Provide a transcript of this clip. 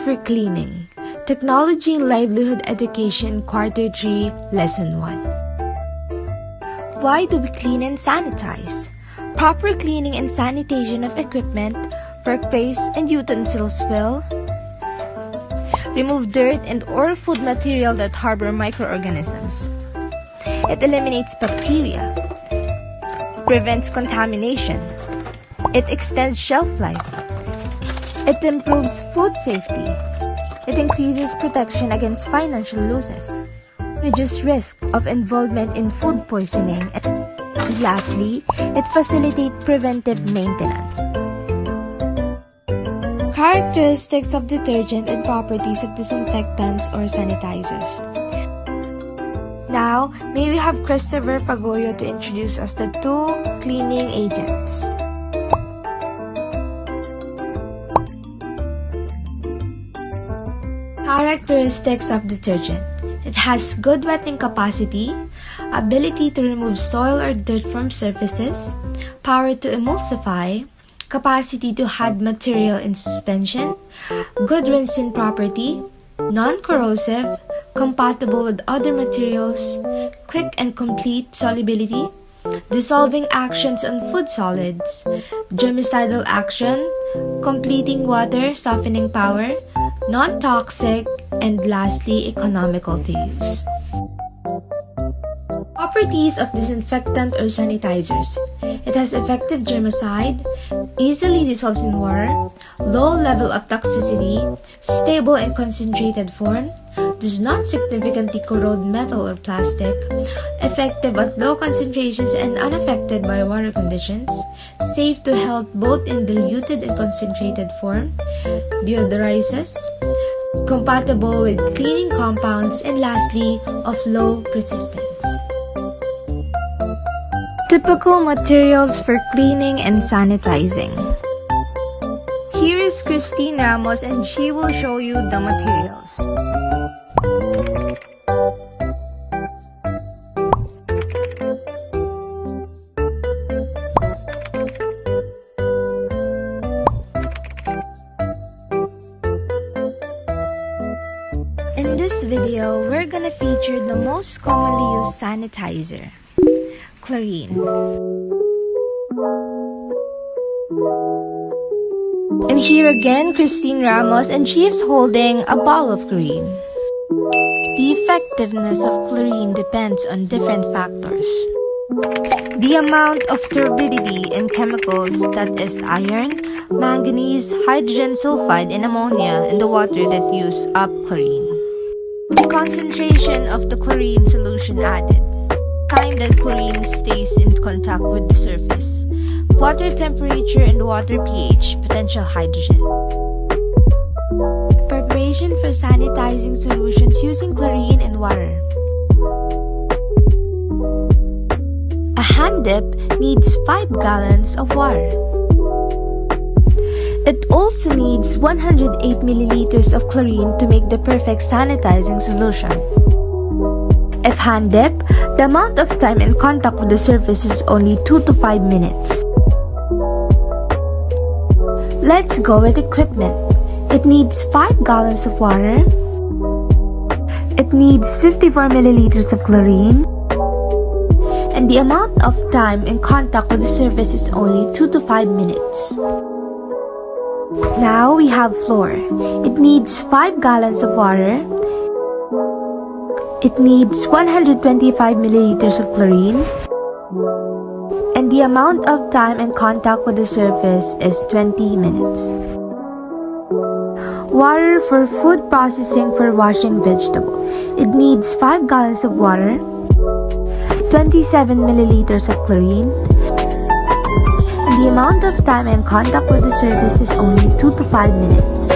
for Cleaning, Technology and Livelihood Education, Quarter 3, Lesson 1. Why do we clean and sanitize? Proper cleaning and sanitation of equipment, workplace, and utensils will remove dirt and or food material that harbor microorganisms. It eliminates bacteria, prevents contamination. It extends shelf life. It improves food safety. It increases protection against financial losses, reduces risk of involvement in food poisoning, and lastly, it facilitates preventive maintenance. Characteristics of detergent and properties of disinfectants or sanitizers. Now, may we have Christopher Pagoyo to introduce us the two cleaning agents. Characteristics of detergent. It has good wetting capacity, ability to remove soil or dirt from surfaces, power to emulsify, capacity to add material in suspension, good rinsing property, non-corrosive, compatible with other materials, quick and complete solubility, dissolving actions on food solids, germicidal action, completing water softening power, non-toxic, and lastly, economical to use. Properties of disinfectant or sanitizers. It has effective germicide, easily dissolves in water, low level of toxicity, stable and concentrated form, does not significantly corrode metal or plastic, effective at low concentrations and unaffected by water conditions, safe to health both in diluted and concentrated form, deodorizes, compatible with cleaning compounds, and lastly, of low resistance. Typical materials for cleaning and sanitizing. Here is Christine Ramos and she will show you the materials. In this video, we're gonna feature the most commonly used sanitizer, chlorine. And here again, Christine Ramos, and she is holding a bottle of chlorine. The effectiveness of chlorine depends on different factors. The amount of turbidity in chemicals, that is iron, manganese, hydrogen sulfide, and ammonia in the water that use up chlorine. The concentration of the chlorine solution added, time that chlorine stays in contact with the surface, water temperature and water pH, potential hydrogen. Preparation for sanitizing solutions using chlorine and water. A hand dip needs 5 gallons of water. It also needs 108 milliliters of chlorine to make the perfect sanitizing solution. If hand dip, the amount of time in contact with the surface is only 2 to 5 minutes. Let's go with equipment. It needs 5 gallons of water. It needs 54 milliliters of chlorine. And the amount of time in contact with the surface is only 2 to 5 minutes. Now we have floor. It needs 5 gallons of water. It needs 125 milliliters of chlorine. And the amount of time in contact with the surface is 20 minutes. Water for food processing for washing vegetables. It needs 5 gallons of water, 27 milliliters of chlorine, and the amount of time in contact with the surface is only 2 to 5 minutes.